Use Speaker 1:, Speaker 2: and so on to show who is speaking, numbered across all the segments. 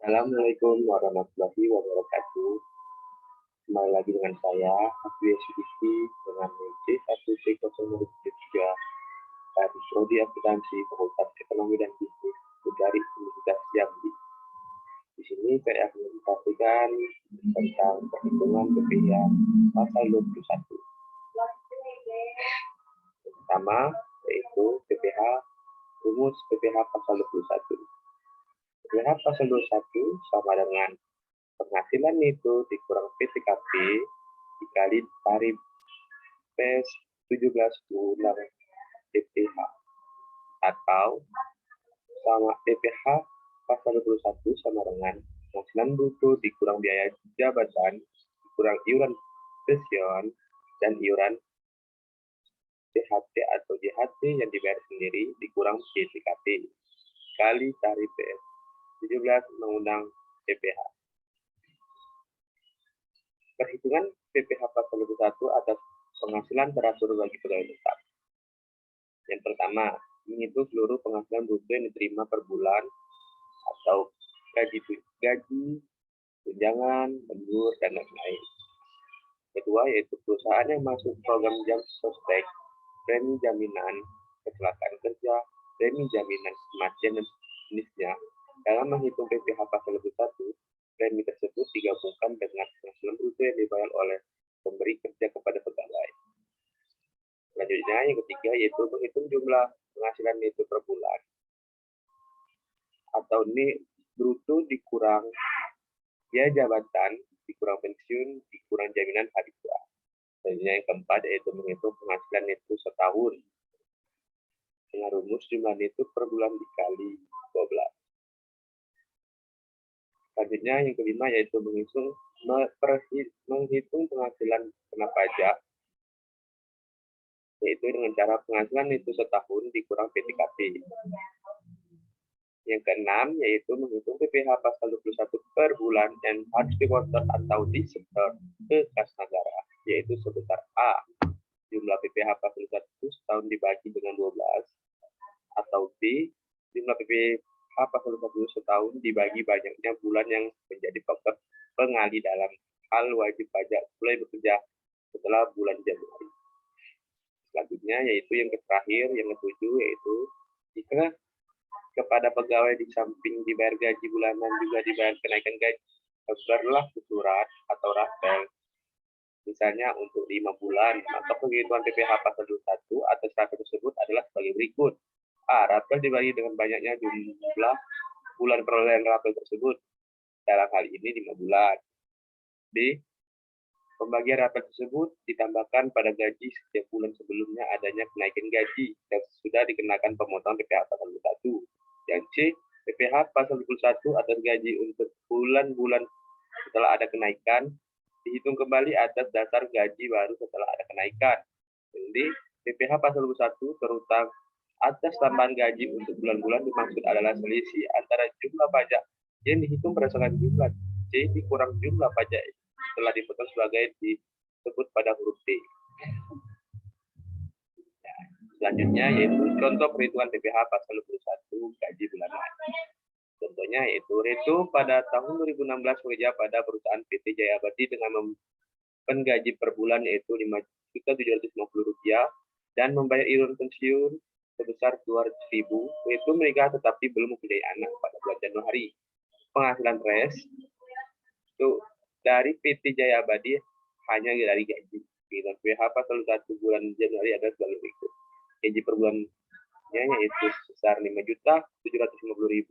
Speaker 1: Assalamualaikum warahmatullahi wabarakatuh. Kembali lagi dengan saya, Hasbi Yusudiki, dengan D1C003 dari Prodi Akuntansi Fakultas Ekonomi dan Bisnis dari Universitas Jambi. Di sini saya akan menjelaskan tentang perhitungan PPh pasal 21. Yang pertama yaitu PPh, rumus PPh pasal 21. PPh pasal 21 sama dengan penghasilan itu dikurang PTKP dikali tarif PES 17 ulang PPh, atau sama PPh pasal 21 sama dengan penghasilan bruto dikurang biaya jabatan dikurang iuran pensiun dan iuran CHT atau JHT yang dibayar sendiri dikurang PTKP kali tarif PES 17 Undang-Undang PPh. Perhitungan PPh pasal 21 atas penghasilan teratur bagi pegawai tetap. Yang pertama, menghitung seluruh penghasilan bruto yang diterima per bulan atau gaji, tunjangan, lembur, dan lain-lain. Kedua, yaitu perusahaan yang masuk program jam sostek, premi jaminan kecelakaan kerja, premi jaminan kematian dan jenisnya. Dalam menghitung PPh pasal 21, premi tersebut digabungkan dengan penghasilan bruto yang dibayar oleh pemberi kerja kepada pegawai. Selanjutnya, yang ketiga yaitu menghitung jumlah penghasilan itu per bulan atau ini bruto dikurang biaya jabatan, dikurang pensiun, dikurang jaminan hari tua. Selanjutnya yang keempat yaitu menghitung penghasilan itu setahun dengan rumus jumlah itu per bulan dikali 12. Selanjutnya yang kelima yaitu menghitung penghasilan kena pajak, yaitu dengan cara penghasilan itu setahun dikurang PTKP. Yang keenam yaitu menghitung PPh pasal 21 per bulan yang harus dikontor atau disetor ke kas negara, yaitu sebesar A, jumlah PPh pasal 21 setahun dibagi dengan 12, atau B, jumlah PPh pasal 21 setahun dibagi banyaknya bulan yang menjadi faktor pengali dalam hal wajib pajak mulai bekerja setelah bulan Januari. Selanjutnya yaitu yang terakhir, yang ketujuh, yaitu jika kepada pegawai di samping dibayar gaji bulanan juga dibayar kenaikan gaji, terbitlah surat atau rapel misalnya untuk 5 bulan, maka penghitungan PPh pasal 21 atas rapel tersebut adalah sebagai berikut. A. Rapel dibagi dengan banyaknya jumlah bulan perolehan rapel tersebut, dalam hal ini 5 bulan. B. Pembagian rapel tersebut ditambahkan pada gaji setiap bulan sebelumnya adanya kenaikan gaji dan sudah dikenakan pemotongan PPh pasal 21. Dan C. PPh pasal 21 atas gaji untuk bulan-bulan setelah ada kenaikan dihitung kembali atas dasar gaji baru setelah ada kenaikan. Jadi PPh pasal 21 terutang atas tambahan gaji untuk bulan-bulan dimaksud adalah selisih antara jumlah pajak yang dihitung berdasarkan jumlah C dikurang jumlah pajak setelah dipotong sebagai disebut pada huruf D. Selanjutnya yaitu contoh perhitungan PPh pasal 21 gaji bulanan. Contohnya yaitu Reto pada tahun 2016 bekerja pada perusahaan PT Jaya Abadi dengan menggaji per bulan yaitu Rp5.750 dan membayar iuran pensiun sebesar Rp200.000, yaitu menikah tetapi belum mempunyai anak pada bulan Januari. Penghasilan res itu dari PT Jaya Abadi hanya dari gaji. Dengan PPh pasal 1 bulan Januari adalah sebagai berikut. Gaji per bulannya yaitu sebesar Rp5.750.000.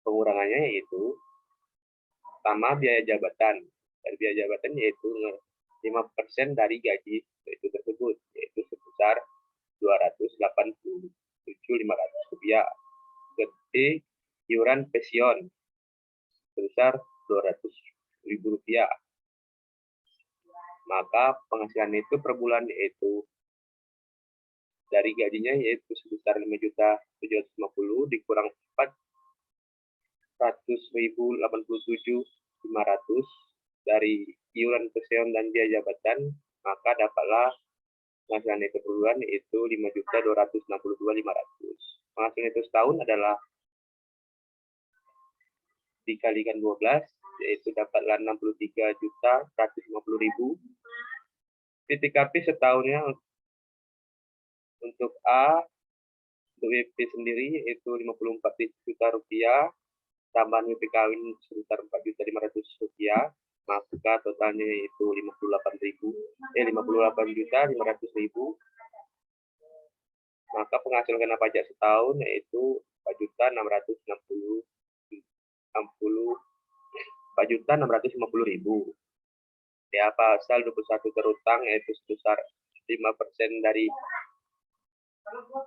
Speaker 1: Pengurangannya yaitu sama biaya jabatan. Dari biaya jabatan yaitu 5% dari gaji itu tersebut, yaitu sebesar Rp287.500. Gede iuran pensiun sebesar Rp200.000. Maka penghasilan itu per bulan yaitu dari gajinya yaitu sebesar Rp5.750.000 dikurang 400.087.500 dari iuran pensiun dan biaya jabatan, maka dapatlah penghasilan itu per bulan yaitu Rp5.262.500. Penghasilan itu setahun adalah dikalikan 12, yaitu dapatlah 63.150.000. PTKP setahunnya untuk A, untuk WP sendiri yaitu 54 juta rupiah, tambahan WP kawin sebesar 4.500.000 rupiah, maka totalnya yaitu 58.500.000. Maka penghasilan kena pajak setahun yaitu 4.650.000. Ya, pasal 21 terutang yaitu sebesar 5% dari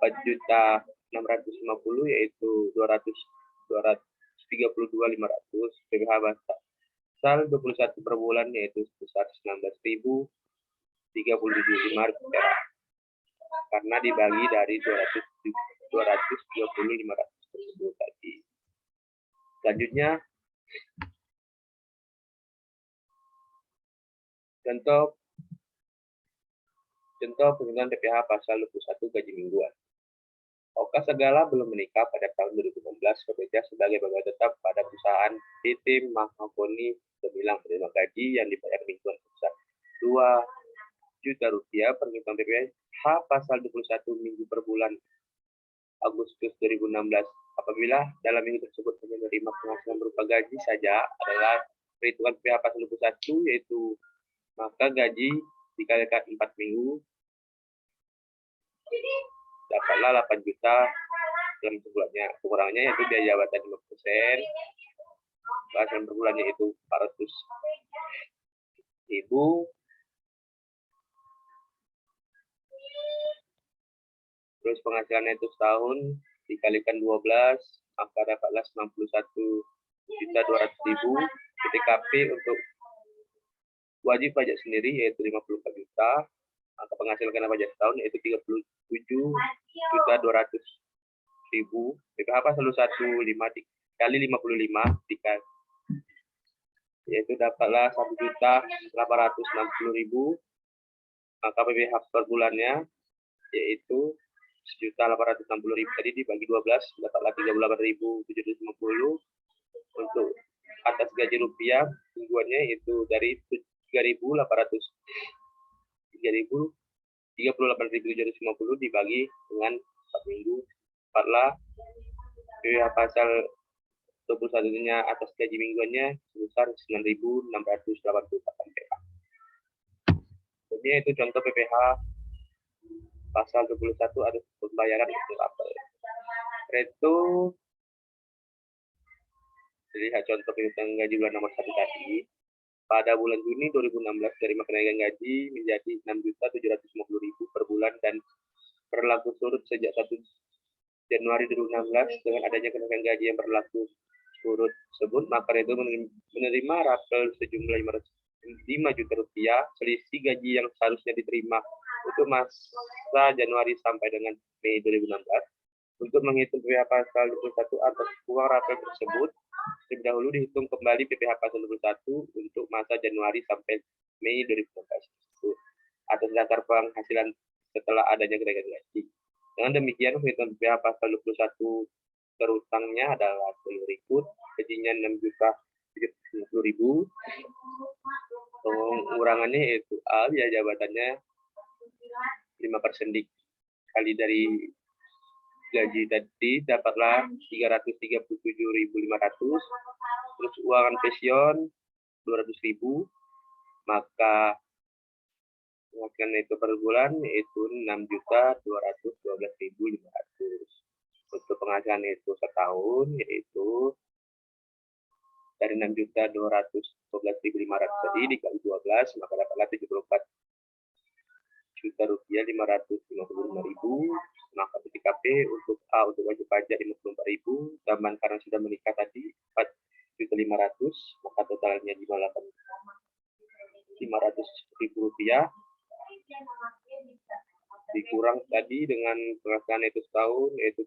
Speaker 1: 4.650.000 yaitu 232.500. PPh pasal 21 per bulan yaitu sebesar 19.037.500 perak. Karena dibagi dari 230.500 tersebut tadi. Selanjutnya, contoh penggunaan PPh pasal 21 gaji mingguan. Oka Segala belum menikah pada tahun 2016, bekerja sebagai pegawai tetap pada perusahaan PT Mahakoni Gemilang, menerima gaji yang dibayar mingguan sebesar 2 juta rupiah. Penghitungan PPh pasal 21 minggu per bulan Agustus 2016. Apabila dalam minggu tersebut hanya menerima penghasilan berupa gaji saja adalah perhitungan PPh pasal 21, yaitu maka gaji dikalikan 4 minggu dapatlah 8 juta dalam sebulannya. Pengurangannya yaitu biaya jabatan 5%, penghasilan per bulannya itu 400.000. Terus penghasilannya itu setahun dikalikan 12, maka dapatlah 91.200.000. PTKP untuk wajib pajak sendiri yaitu 54 juta. Maka penghasilan kena pajak setahun yaitu 37.200.000. PPh pasal 15 dikali 55 yaitu dapatlah 1.860.000. Maka PPh per bulannya yaitu 1.860.000 tadi dibagi 12 dapatlah 38.750. Untuk atas gaji rupiah mingguannya itu dari 38.750 dibagi dengan 4 minggu, dapatlah PPh pasal 21-nya atas gaji mingguannya sebesar 9.684 perak. Jadi itu contoh PPh pasal 21 ada pembayaran untuk apel. Itu lihat contoh penghitungan gaji bulan nomor 1 tadi. Pada bulan Juni 2016 terima kenaikan gaji menjadi 6.750.000 per bulan dan berlaku surut sejak 1 Januari 2016. Dengan adanya kenaikan gaji yang berlaku surut tersebut, maka itu menerima rapel sejumlah 5 juta rupiah selisih gaji yang seharusnya diterima untuk masa Januari sampai dengan Mei 2016. Untuk menghitung PPh pasal 21 atas uang rapel tersebut, terlebih dahulu dihitung kembali PPh pasal 21 untuk masa Januari sampai Mei 2016 atas dasar penghasilan setelah adanya kenaikan gaji. Dengan demikian, penghitungan PPh pasal 21 terutangnya adalah berikut: gajinya 6.750.000, pengurangannya yaitu A, ya jabatannya 5% dikali dari gaji tadi dapatlah 337.500. Terus uangan pensiun 200.000, maka penghasilan itu per bulan yaitu 6.212.500. Untuk penghasilan itu setahun yaitu dari 6.212.500 tadi dikali 12, maka dapatlah 74 juta rupiah 555.000. Maka PTKP untuk A untuk wajib pajak 54.000, tambahan karena sudah menikah tadi 4.500.000, maka totalnya 58.500.000 rupiah. Dikurang tadi dengan penghasilan itu setahun yaitu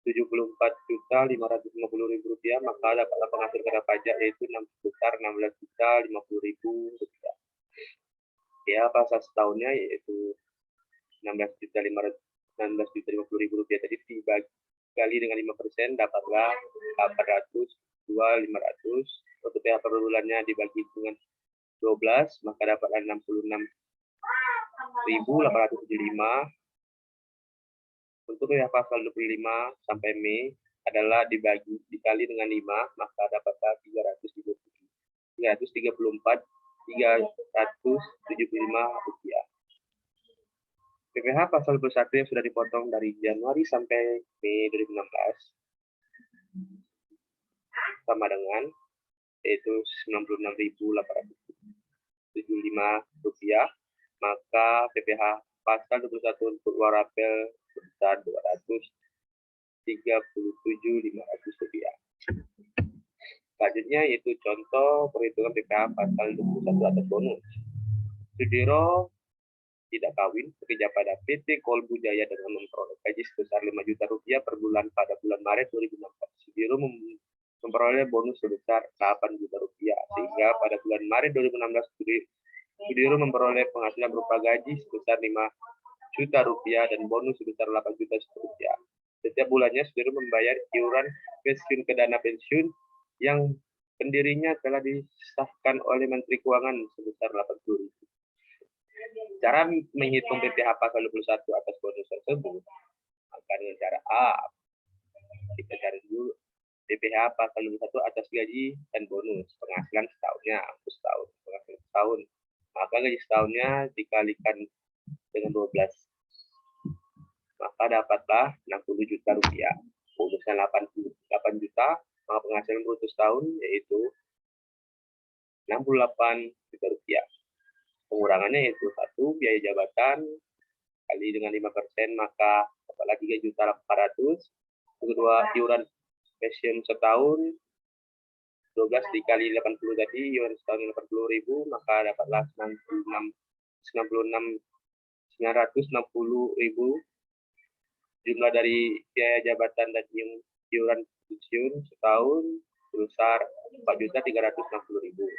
Speaker 1: 74.550.000 rupiah, maka dapatlah penghasilan kena pajak yaitu sebesar 16.050.000 rupiah. Ya, pasal setahunnya yaitu 16.050.000 rupiah tadi dikali dengan 5% dapatlah 800, 500. Untuk PH per bulannya dibagi dengan 12, maka dapatlah 66.875. Untuk PH pasal 25 sampai Mei adalah dikali dengan 5, maka dapatlah 334.375 rupiah. PPh pasal 21 yang sudah dipotong dari Januari sampai Mei 2016 sama dengan yaitu 96.875 rupiah, maka PPh pasal 21 untuk warapel sebesar 237.500 rupiah. Selanjutnya yaitu contoh perhitungan PPh pasal 21 atas bonus. Sudiro tidak kawin bekerja pada PT Kolbu Jaya dengan memperoleh gaji sebesar 5 juta rupiah per bulan pada bulan Maret 2016. Sudiro memperoleh bonus sebesar 8 juta rupiah, sehingga pada bulan Maret 2016 Sudiro memperoleh penghasilan berupa gaji sebesar 5 juta rupiah dan bonus sebesar 8 juta rupiah. Setiap bulannya Sudiro membayar iuran pensiun ke dana pensiun yang pendirinya telah disahkan oleh Menteri Keuangan sebesar 80.000. Cara menghitung PPh pasal 21 atas bonus tersebut, maka dengan cara A, kita cari dulu PPh pasal 21 atas gaji dan bonus penghasilan setahunnya, penghasilan setahun. Maka gaji setahunnya dikalikan dengan 12, maka dapatlah 60 juta rupiah. Bonusnya 8 juta, maka penghasilan bruto setahun yaitu 68 juta rupiah. Pengurangannya yaitu 1, biaya jabatan kali dengan 5%, maka dapatlah 3.400.000. Kedua, iuran pensiun setahun 12 dikali 80 tadi, iuran setahun 80.000, maka dapatlah 960.000. Jumlah dari biaya jabatan dan iuran pensiun setahun sebesar 4.360.000.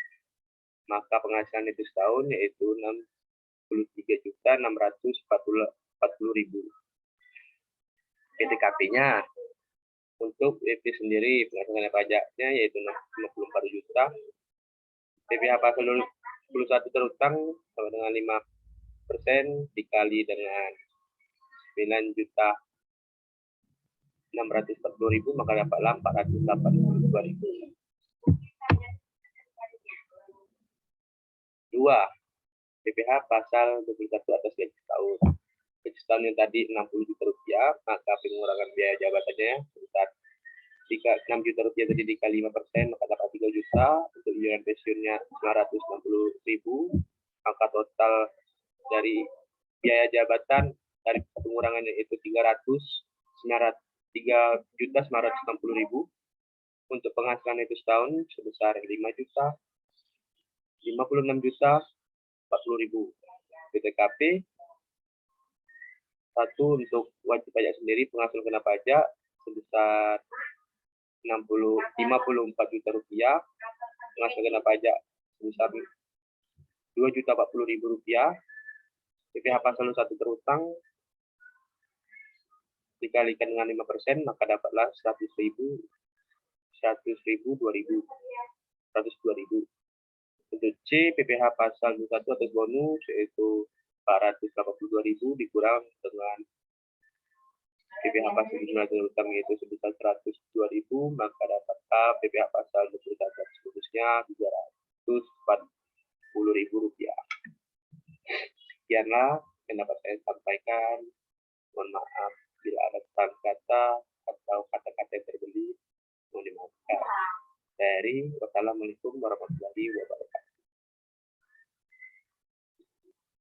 Speaker 1: Maka penghasilan itu setahun yaitu 63.640.000. PTKP-nya untuk EP sendiri penghasilan pajaknya yaitu 54 juta. PPh pasal 21 terutang sama dengan 5% dikali dengan 9.640.000, maka dapatlah 482.000. 2. PPh pasal 21 atas gaji setahun. Gaji setahun yang tadi 60 juta rupiah, maka pengurangan biaya jabatannya sebesar 6 juta rupiah tadi dikali 5%, maka dapat 3 juta. Untuk iuran pensiunnya 960.000, maka total dari biaya jabatan dari pengurangannya itu 3.960.000. Untuk penghasilan itu setahun sebesar 56.040.000. PTKP 1 untuk wajib pajak sendiri penghasilan kena pajak sebesar 54 juta rupiah, penghasilan kena pajak sebesar 2.040.000 rupiah. PPh pasal 1 terutang dikalikan dengan 5%, maka dapatlah 100.000, 2.000. Untuk C, PPh pasal 21 atas bonus yaitu 482.000 dikurang dengan PPh pasal 19 terutang yaitu sebesar 102.000, maka dapatlah PPh pasal 21 atas bonusnya 340.000 rupiah. Sekianlah yang dapat saya sampaikan. Mohon maaf bila ada kesalahan kata atau kata-kata yang terbeli, mohon dimaafkan. Wassalamualaikum warahmatullahi wabarakatuh.